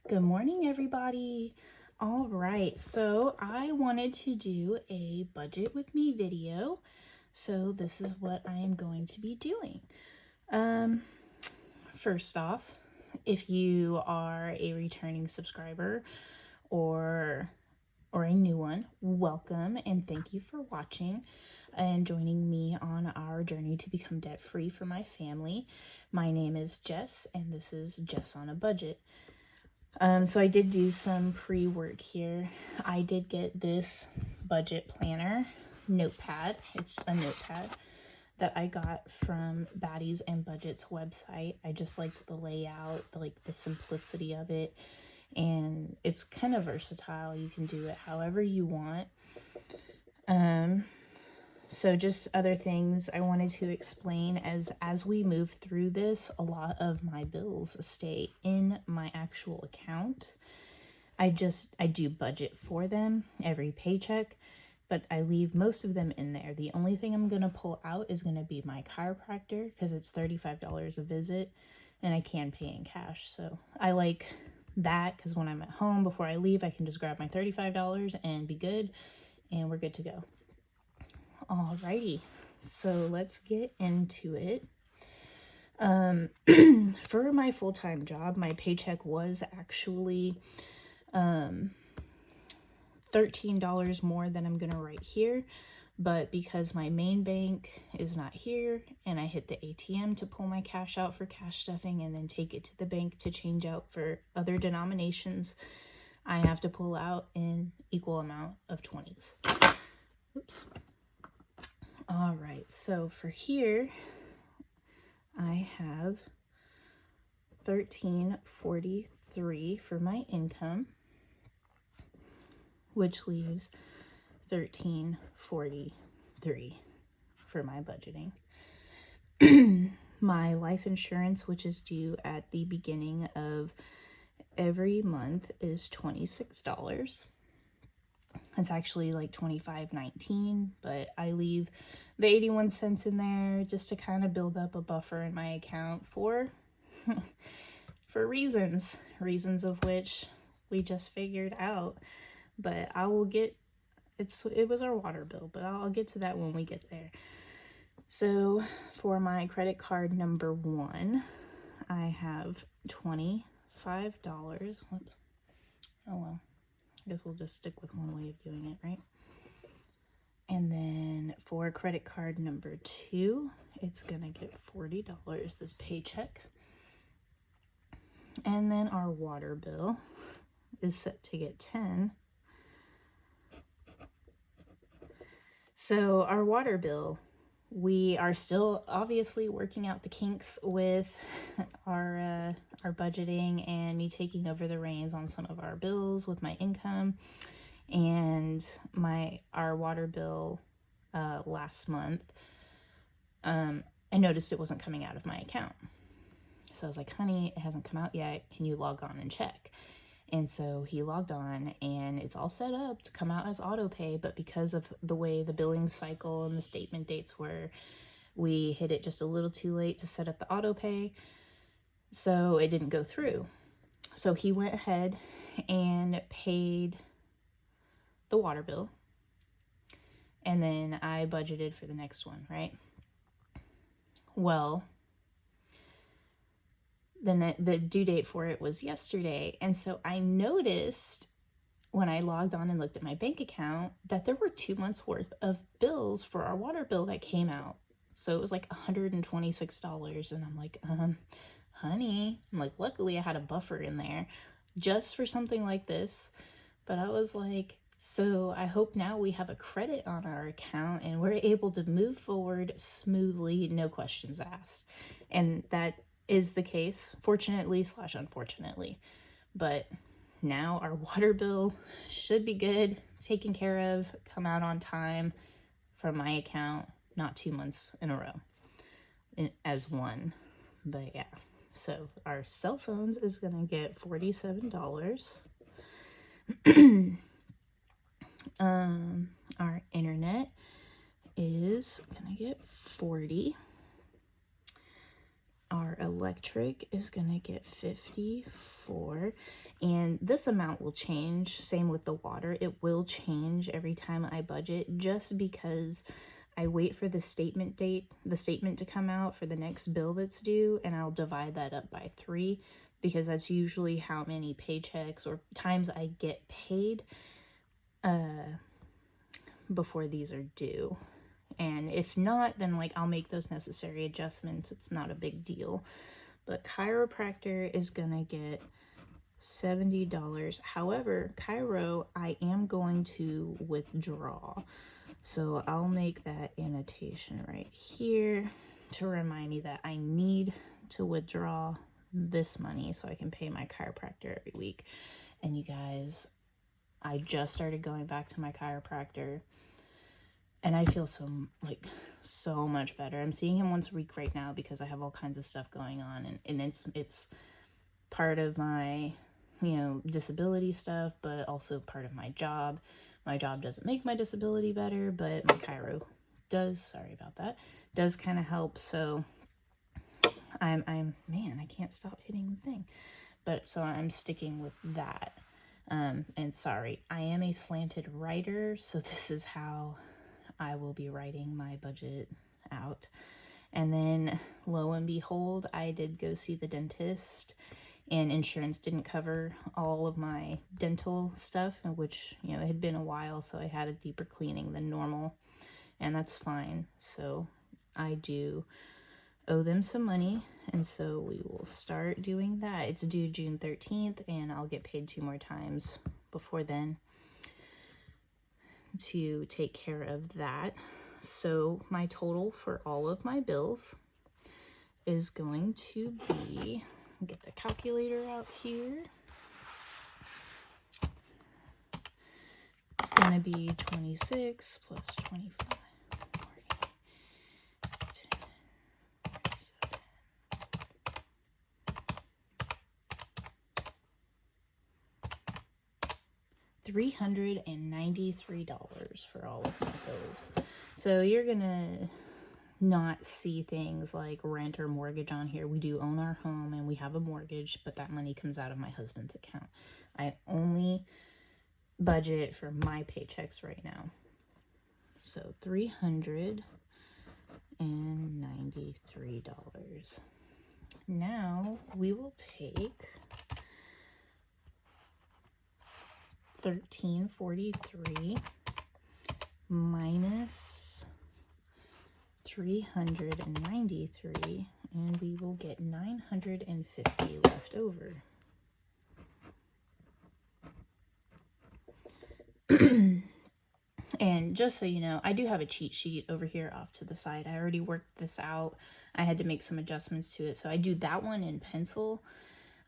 Good morning, everybody. All right, so I wanted to do a budget with me video. So this is what I am going to be doing. First off, if you are a returning subscriber or a new one, welcome and thank you for watching and joining me on our journey to become debt-free for my family. My name is Jess and this is Jess on a Budget. So I did do some pre-work here. I did get this budget planner notepad. It's a notepad that I got from Baddies and Budget's website. I just liked the layout, the simplicity of it, and it's kind of versatile. You can do it however you want. So just other things I wanted to explain as we move through this, a lot of my bills stay in my actual account. I do budget for them every paycheck, but I leave most of them in there. The only thing I'm going to pull out is going to be my chiropractor because it's $35 a visit and I can pay in cash. So I like that because when I'm at home before I leave, I can just grab my $35 and be good and we're good to go. Alrighty, so let's get into it. For my full-time job, my paycheck was actually $13 more than I'm gonna write here, but because my main bank is not here and I hit the ATM to pull my cash out for cash stuffing and then take it to the bank to change out for other denominations, I have to pull out an equal amount of 20s. Oops. All right, so for here, I have $13.43 for my income, which leaves $13.43 for my budgeting. My life insurance, which is due at the beginning of every month, is $26. It's actually like $25.19, but I leave the 81 cents in there just to kind of build up a buffer in my account for reasons of which we just figured out. But I will get it was our water bill, but I'll get to that when we get there. So for my credit card number 1, I have $25. Whoops. Oh well. I guess we'll just stick with one way of doing it, right? And then for credit card number 2, it's gonna get $40 this paycheck. And then our water bill is set to get 10. So our water bill, we are still obviously working out the kinks with our budgeting and me taking over the reins on some of our bills with my income. And our water bill last month, I noticed it wasn't coming out of my account. So I was like, honey, it hasn't come out yet. Can you log on and check? And so he logged on and it's all set up to come out as auto pay, but because of the way the billing cycle and the statement dates were, we hit it just a little too late to set up the auto pay, so it didn't go through. So he went ahead and paid the water bill, and then I budgeted for the next one, right? Well, the due date for it was yesterday, and so I noticed when I logged on and looked at my bank account that there were 2 months worth of bills for our water bill that came out. So it was like $126, and I'm like, honey, I'm like, luckily I had a buffer in there just for something like this. But I was like, so I hope now we have a credit on our account and we're able to move forward smoothly, no questions asked. And that is the case, fortunately / unfortunately. But now our water bill should be good, taken care of, come out on time from my account, not 2 months in a row as one. But yeah, so our cell phones is gonna get $47. Our internet is gonna get $40. Our electric is gonna get $54. And this amount will change. Same with the water. It will change every time I budget, just because I wait for the statement to come out for the next bill that's due, and I'll divide that up by 3, because that's usually how many paychecks or times I get paid before these are due. And if not, then like I'll make those necessary adjustments. It's not a big deal. But chiropractor is gonna get $70. However, chiro, I am going to withdraw. So I'll make that annotation right here to remind me that I need to withdraw this money so I can pay my chiropractor every week. And you guys, I just started going back to my chiropractor, and I feel so much better. I'm seeing him once a week right now because I have all kinds of stuff going on, and it's part of my, disability stuff, but also part of my job. My job doesn't make my disability better, but my chiro does. Sorry about that. Does kind of help. So I'm man, I can't stop hitting the thing. But so I'm sticking with that. And sorry, I am a slanted writer, so this is how I will be writing my budget out. And then lo and behold, I did go see the dentist, and insurance didn't cover all of my dental stuff, which, it had been a while, so I had a deeper cleaning than normal, and that's fine. So I do owe them some money, and so we will start doing that. It's due June 13th, and I'll get paid 2 more times before then to take care of that. So my total for all of my bills is going to be, get the calculator out here. It's going to be 26 plus 25, 40, 10, 47, $393 for all of my bills. So you're gonna not see things like rent or mortgage on here. We do own our home and we have a mortgage, but that money comes out of my husband's account. I only budget for my paychecks right now. So $393. Now we will take $1,343 minus 393, and we will get 950 left over. And just so you know, I do have a cheat sheet over here off to the side. I already worked this out. I had to make some adjustments to it. So I do that one in pencil,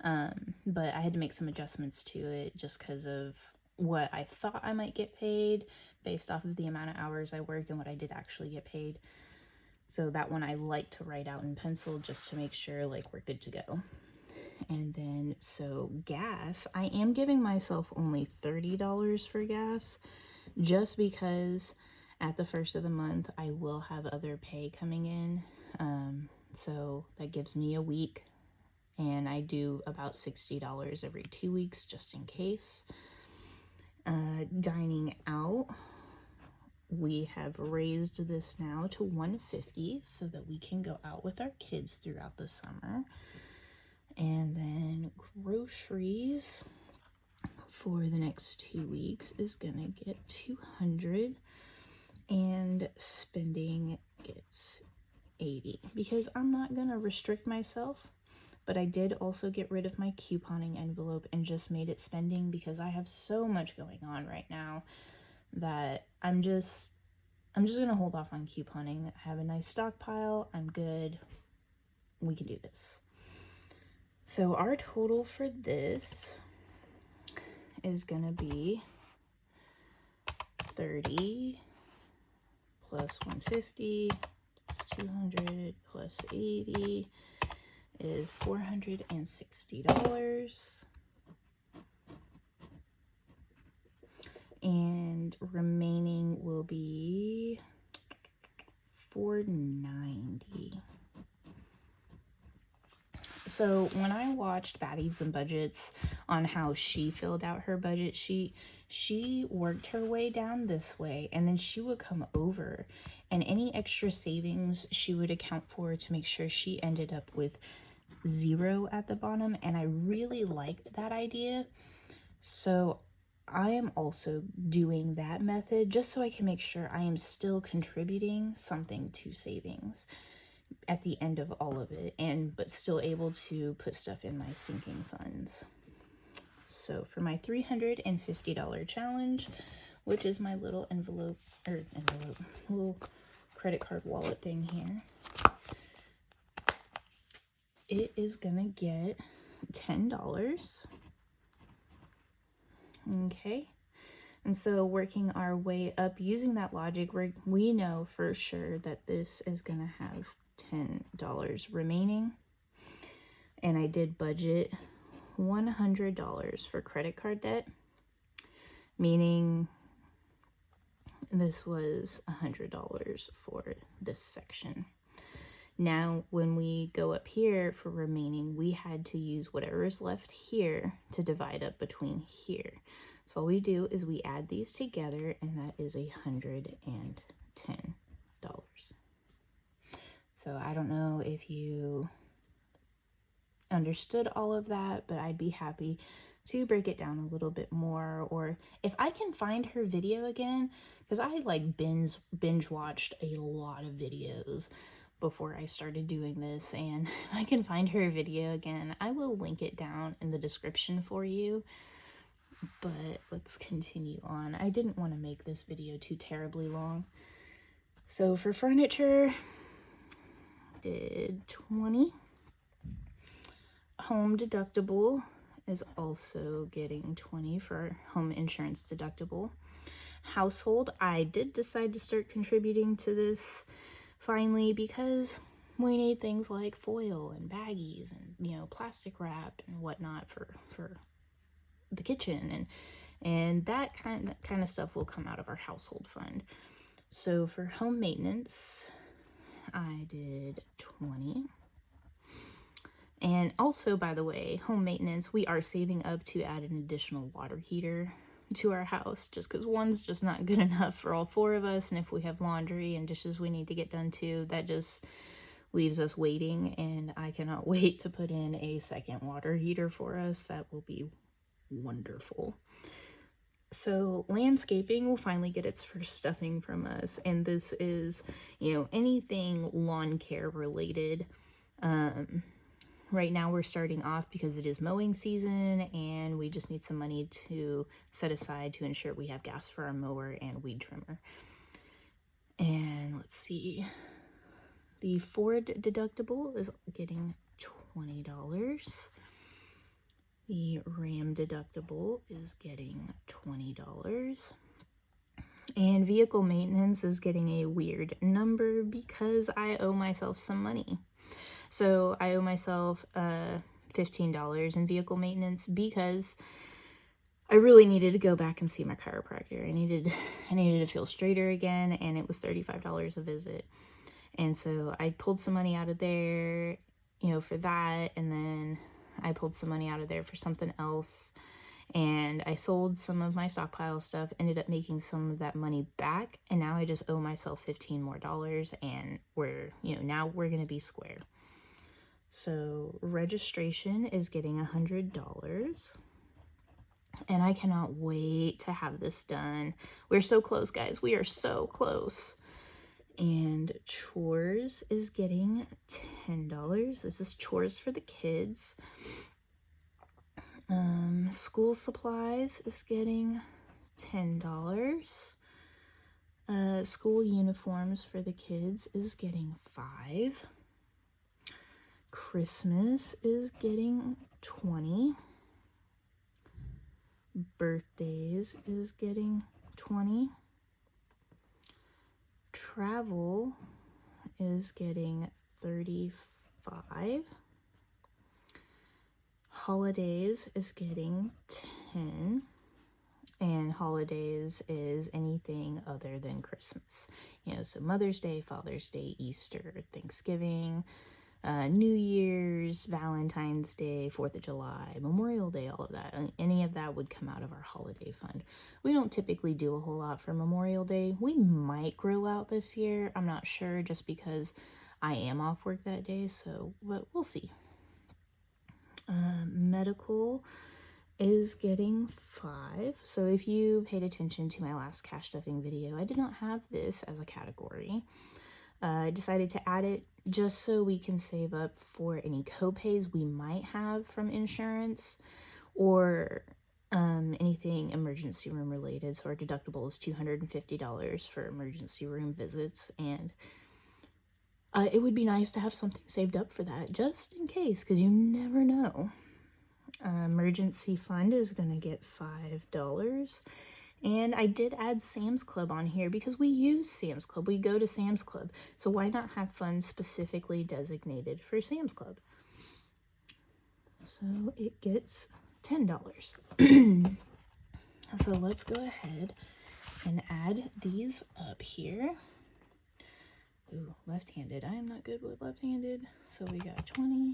but I had to make some adjustments to it just because of what I thought I might get paid based off of the amount of hours I worked and what I did actually get paid. So that one I like to write out in pencil just to make sure like we're good to go. And then, so gas, I am giving myself only $30 for gas, just because at the first of the month I will have other pay coming in. So that gives me a week, and I do about $60 every 2 weeks just in case. Dining out, we have raised this now to $150 so that we can go out with our kids throughout the summer. And then groceries for the next 2 weeks is gonna get $200, and spending gets $80, because I'm not gonna restrict myself. But I did also get rid of my couponing envelope and just made it spending, because I have so much going on right now that I'm just gonna hold off on couponing. I have a nice stockpile. I'm good. We can do this. So our total for this is gonna be 30 plus 150 plus 200 plus 80 is $460. And remaining will be $490. So when I watched Baddies and Budgets on how she filled out her budget sheet, she worked her way down this way, and then she would come over, and any extra savings she would account for to make sure she ended up with 0 at the bottom. And I really liked that idea. So I am also doing that method just so I can make sure I am still contributing something to savings at the end of all of it, but still able to put stuff in my sinking funds. So for my $350 challenge, which is my little little credit card wallet thing here, it is gonna get $10. Okay. And so working our way up using that logic, we know for sure that this is going to have $10 remaining. And I did budget $100 for credit card debt, meaning this was $100 for this section. Now, when we go up here for remaining, we had to use whatever is left here to divide up between here. So all we do is we add these together, and that is $110. So I don't know if you understood all of that, but I'd be happy to break it down a little bit more, or if I can find her video again, because I like binge watched a lot of videos before I started doing this, and if I can find her video again, I will link it down in the description for you. But let's continue on. I didn't want to make this video too terribly long. So for furniture, did 20. Home deductible is also getting 20 for home insurance deductible. Household, I did decide to start contributing to this finally, because we need things like foil and baggies and, plastic wrap and whatnot for the kitchen, and that kind of stuff will come out of our household fund. So for home maintenance, I did 20. And also, by the way, home maintenance, we are saving up to add an additional water heater to our house, just because one's just not good enough for all 4 of us, and if we have laundry and dishes we need to get done too, that just leaves us waiting, and I cannot wait to put in a second water heater for us. That will be wonderful. So landscaping will finally get its first stuffing from us, and this is, anything lawn care related. Right now we're starting off because it is mowing season, and we just need some money to set aside to ensure we have gas for our mower and weed trimmer. And let's see, the Ford deductible is getting $20. The Ram deductible is getting $20. And vehicle maintenance is getting a weird number because I owe myself some money. So I owe myself $15 in vehicle maintenance because I really needed to go back and see my chiropractor. I needed to feel straighter again, and it was $35 a visit. And so I pulled some money out of there, for that, and then I pulled some money out of there for something else, and I sold some of my stockpile stuff, ended up making some of that money back, and now I just owe myself $15 more, and now we're gonna be square. So registration is getting $100, and I cannot wait to have this done. We're so close, guys. We are so close. And chores is getting $10. This is chores for the kids. School supplies is getting $10. School uniforms for the kids is getting $5. Christmas is getting $20. Birthdays is getting $20. Travel is getting $35. Holidays is getting $10. And holidays is anything other than Christmas. So Mother's Day, Father's Day, Easter, Thanksgiving, New Year's, Valentine's Day, 4th of July, Memorial Day, all of that. Any of that would come out of our holiday fund. We don't typically do a whole lot for Memorial Day. We might grill out this year. I'm not sure, just because I am off work that day, so but we'll see. Medical is getting 5. So if you paid attention to my last cash stuffing video, I did not have this as a category. I decided to add it just so we can save up for any copays we might have from insurance, or anything emergency room related. So our deductible is $250 for emergency room visits, and it would be nice to have something saved up for that, just in case, because you never know. Emergency fund is going to get $5. And I did add Sam's Club on here because we use Sam's Club. We go to Sam's Club. So why not have funds specifically designated for Sam's Club? So it gets $10. So let's go ahead and add these up here. Ooh, left-handed. I am not good with left-handed. So we got 20.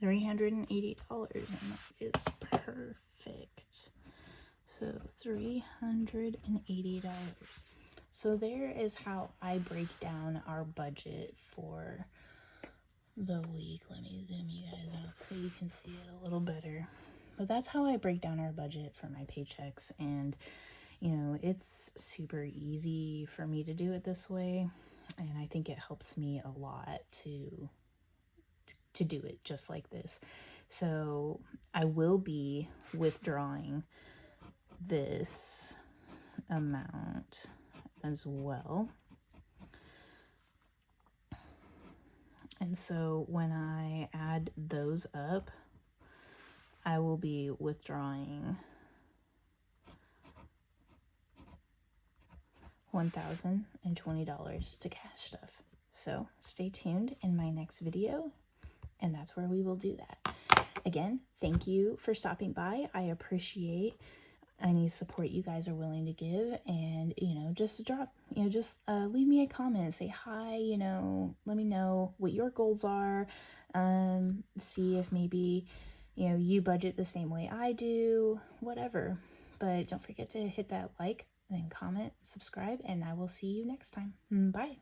$380, and that is perfect. So $380. So there is how I break down our budget for the week. Let me zoom you guys out so you can see it a little better. But that's how I break down our budget for my paychecks, and you know, it's super easy for me to do it this way, and I think it helps me a lot to do it just like this. So I will be withdrawing this amount as well. And so when I add those up, I will be withdrawing $1,020 to cash stuff. So stay tuned in my next video, and that's where we will do that. Again, thank you for stopping by. I appreciate any support you guys are willing to give, and just leave me a comment, say hi, let me know what your goals are, see if maybe you budget the same way I do, whatever. But don't forget to hit that like, and then comment, subscribe, and I will see you next time. Bye.